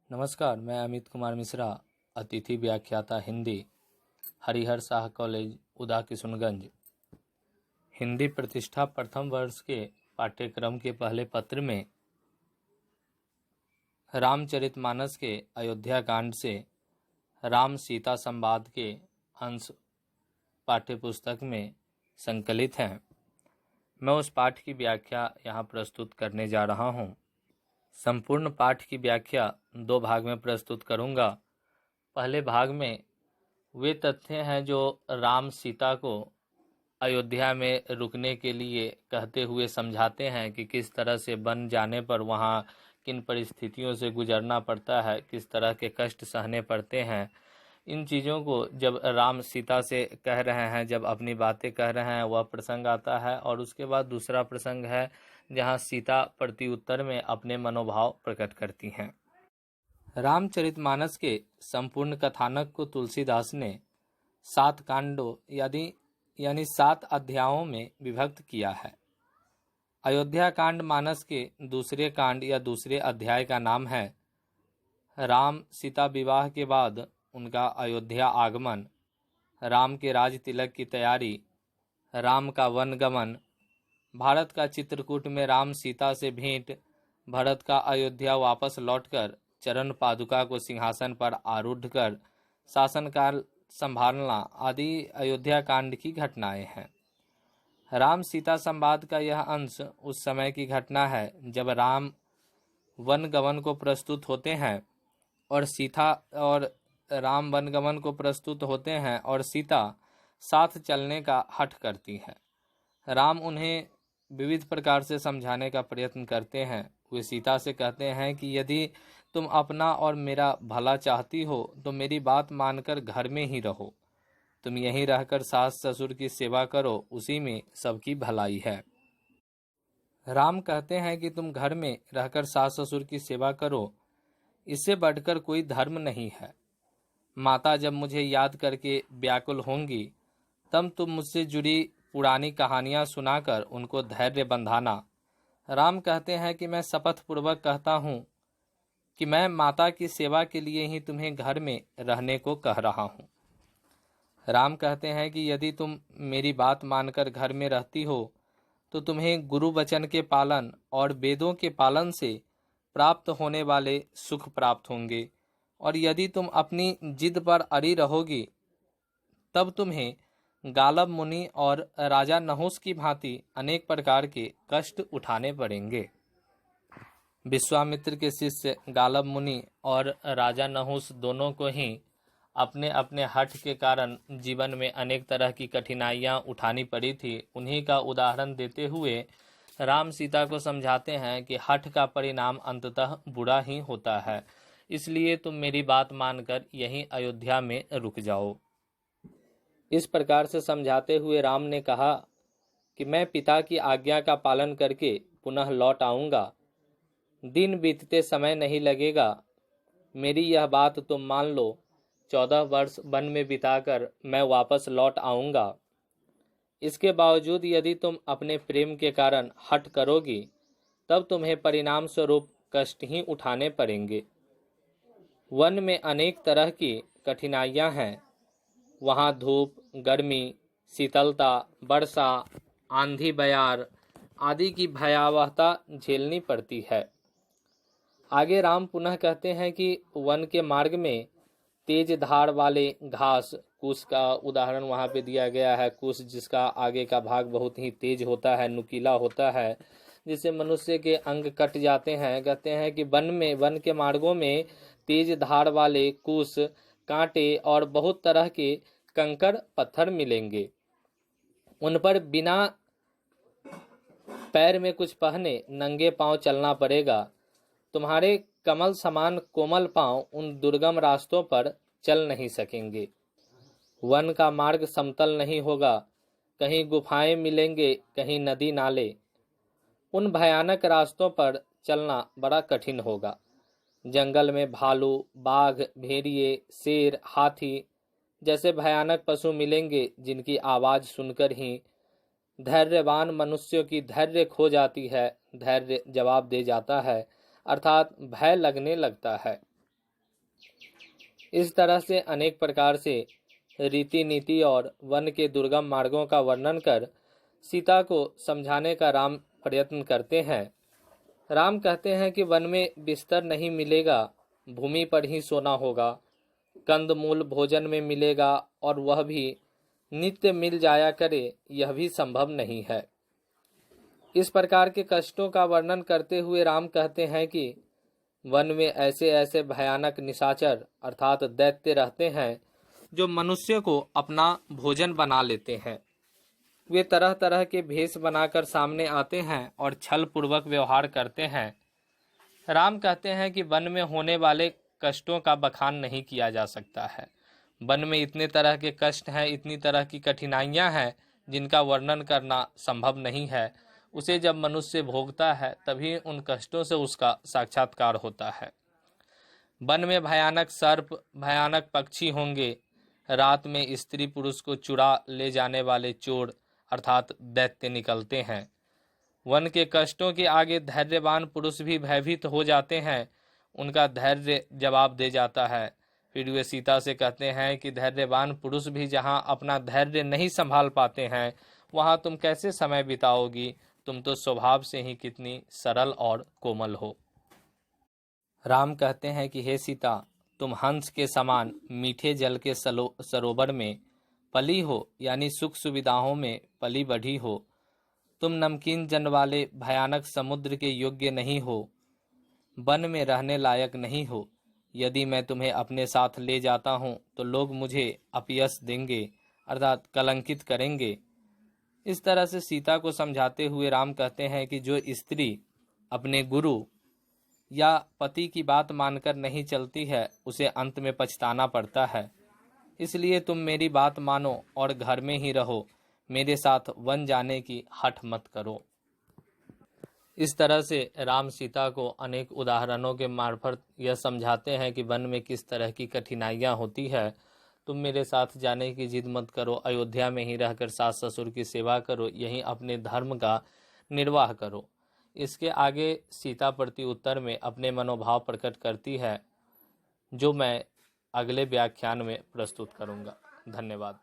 नमस्कार, मैं अमित कुमार मिश्रा, अतिथि व्याख्याता हिंदी, हरिहर शाह कॉलेज, उदा किशुनगंज। हिंदी प्रतिष्ठा प्रथम वर्ष के पाठ्यक्रम के पहले पत्र में रामचरितमानस के अयोध्या कांड से राम सीता संवाद के अंश पाठ्यपुस्तक में संकलित हैं। मैं उस पाठ की व्याख्या यहाँ प्रस्तुत करने जा रहा हूँ। संपूर्ण पाठ की व्याख्या दो भाग में प्रस्तुत करूंगा। पहले भाग में वे तथ्य हैं जो राम सीता को अयोध्या में रुकने के लिए कहते हुए समझाते हैं कि किस तरह से बन जाने पर वहाँ किन परिस्थितियों से गुजरना पड़ता है, किस तरह के कष्ट सहने पड़ते हैं। इन चीज़ों को जब राम सीता से कह रहे हैं, जब अपनी बातें कह रहे हैं, वह प्रसंग आता है। और उसके बाद दूसरा प्रसंग है जहाँ सीता प्रत्युत्तर में अपने मनोभाव प्रकट करती हैं। रामचरितमानस के संपूर्ण कथानक को तुलसीदास ने 7 कांडों यानी 7 अध्यायों में विभक्त किया है। अयोध्या कांड मानस के दूसरे कांड या दूसरे अध्याय का नाम है राम सीता विवाह के बाद उनका अयोध्या आगमन, राम के राज तिलक की तैयारी, राम का वनगमन, भारत का चित्रकूट में राम सीता से भेंट, भरत का अयोध्या वापस लौटकर चरण पादुका को सिंहासन पर आरूढ़ कर शासनकाल संभालना आदि अयोध्या कांड की घटनाएं हैं। राम सीता संवाद का यह अंश उस समय की घटना है जब राम वनगमन को प्रस्तुत होते हैं और सीता साथ चलने का हठ करती है। राम उन्हें विविध प्रकार से समझाने का प्रयत्न करते हैं। वे सीता से कहते हैं कि यदि तुम अपना और मेरा भला चाहती हो तो मेरी बात मानकर घर में ही रहो। तुम यहीं रहकर सास ससुर की सेवा करो, उसी में सबकी भलाई है। राम कहते हैं कि तुम घर में रहकर सास ससुर की सेवा करो, इससे बढ़कर कोई धर्म नहीं है। माता जब मुझे याद करके व्याकुल होंगी तब तुम मुझसे जुड़ी पुरानी कहानियां सुनाकर उनको धैर्य बंधाना। राम कहते हैं कि मैं शपथ पूर्वक कहता हूँ कि मैं माता की सेवा के लिए ही तुम्हें घर में रहने को कह रहा हूँ। राम कहते हैं कि यदि तुम मेरी बात मानकर घर में रहती हो तो तुम्हें गुरु वचन के पालन और वेदों के पालन से प्राप्त होने वाले सुख प्राप्त होंगे, और यदि तुम अपनी जिद पर अड़ी रहोगी तब तुम्हें गालब मुनि और राजा नहुस की भांति अनेक प्रकार के कष्ट उठाने पड़ेंगे। विश्वामित्र के शिष्य गालब मुनि और राजा नहुस दोनों को ही अपने अपने हठ के कारण जीवन में अनेक तरह की कठिनाइयां उठानी पड़ी थी। उन्हीं का उदाहरण देते हुए राम सीता को समझाते हैं कि हठ का परिणाम अंततः बुरा ही होता है, इसलिए तुम मेरी बात मानकर यहीं अयोध्या में रुक जाओ। इस प्रकार से समझाते हुए राम ने कहा कि मैं पिता की आज्ञा का पालन करके पुनः लौट आऊंगा। दिन बीतते समय नहीं लगेगा। मेरी यह बात तुम मान लो। 14 वर्ष वन में बिताकर मैं वापस लौट आऊंगा। इसके बावजूद यदि तुम अपने प्रेम के कारण हठ करोगी तब तुम्हें परिणाम स्वरूप कष्ट ही उठाने पड़ेंगे। वन में अनेक तरह की कठिनाइयां हैं। वहाँ धूप, गर्मी, शीतलता, वर्षा, आंधी बयार आदि की भयावहता झेलनी पड़ती है। आगे राम पुनः कहते हैं कि वन के मार्ग में तेज धार वाले घास, कुश का उदाहरण वहाँ पे दिया गया है। कुश जिसका आगे का भाग बहुत ही तेज होता है, नुकीला होता है, जिससे मनुष्य के अंग कट जाते हैं। कहते हैं कि वन के मार्गों में तेज धार वाले कुश, कांटे और बहुत तरह के कंकड़ पत्थर मिलेंगे। उन पर बिना पैर में कुछ पहने नंगे पांव चलना पड़ेगा। तुम्हारे कमल समान कोमल पांव उन दुर्गम रास्तों पर चल नहीं सकेंगे। वन का मार्ग समतल नहीं होगा, कहीं गुफाएं मिलेंगे, कहीं नदी नाले। उन भयानक रास्तों पर चलना बड़ा कठिन होगा। जंगल में भालू, बाघ, भेड़िए, शेर, हाथी जैसे भयानक पशु मिलेंगे, जिनकी आवाज सुनकर ही धैर्यवान मनुष्यों की धैर्य खो जाती है, धैर्य जवाब दे जाता है, अर्थात भय लगने लगता है। इस तरह से अनेक प्रकार से रीति नीति और वन के दुर्गम मार्गों का वर्णन कर सीता को समझाने का राम प्रयत्न करते हैं। राम कहते हैं कि वन में बिस्तर नहीं मिलेगा, भूमि पर ही सोना होगा, कंदमूल भोजन में मिलेगा और वह भी नित्य मिल जाया करे, यह भी संभव नहीं है। इस प्रकार के कष्टों का वर्णन करते हुए राम कहते हैं कि वन में ऐसे ऐसे भयानक निशाचर अर्थात दैत्य रहते हैं जो मनुष्य को अपना भोजन बना लेते हैं। वे तरह तरह के भेष बनाकर सामने आते हैं और छल पूर्वक व्यवहार करते हैं। राम कहते हैं कि वन में होने वाले कष्टों का बखान नहीं किया जा सकता है। वन में इतने तरह के कष्ट हैं, इतनी तरह की कठिनाइयां हैं जिनका वर्णन करना संभव नहीं है। उसे जब मनुष्य भोगता है तभी उन कष्टों से उसका साक्षात्कार होता है। वन में भयानक सर्प, भयानक पक्षी होंगे। रात में स्त्री पुरुष को चुरा ले जाने वाले चोर अर्थात दैत्य निकलते हैं। वन के कष्टों के आगे धैर्यवान पुरुष भी भयभीत हो जाते हैं। उनका धैर्य जवाब दे जाता है। फिर वे सीता से कहते हैं कि धैर्यवान पुरुष भी जहां अपना धैर्य नहीं संभाल पाते हैं वहां तुम कैसे समय बिताओगी? तुम तो स्वभाव से ही कितनी सरल और कोमल हो। राम कहते हैं कि हे सीता, तुम हंस के समान मीठे जल के सरोवर में पली हो, यानी सुख सुविधाओं में पली बढ़ी हो। तुम नमकीन जल वाले भयानक समुद्र के योग्य नहीं हो, वन में रहने लायक नहीं हो। यदि मैं तुम्हें अपने साथ ले जाता हूँ तो लोग मुझे अपयश देंगे अर्थात कलंकित करेंगे। इस तरह से सीता को समझाते हुए राम कहते हैं कि जो स्त्री अपने गुरु या पति की बात मानकर नहीं चलती है उसे अंत में पछताना पड़ता है। इसलिए तुम मेरी बात मानो और घर में ही रहो, मेरे साथ वन जाने की हठ मत करो। इस तरह से राम सीता को अनेक उदाहरणों के मार्फत यह समझाते हैं कि वन में किस तरह की कठिनाइयाँ होती है। तुम मेरे साथ जाने की जिद मत करो, अयोध्या में ही रहकर सास ससुर की सेवा करो, यहीं अपने धर्म का निर्वाह करो। इसके आगे सीता प्रति उत्तर में अपने मनोभाव प्रकट करती है, जो मैं अगले व्याख्यान में प्रस्तुत करूंगा। धन्यवाद।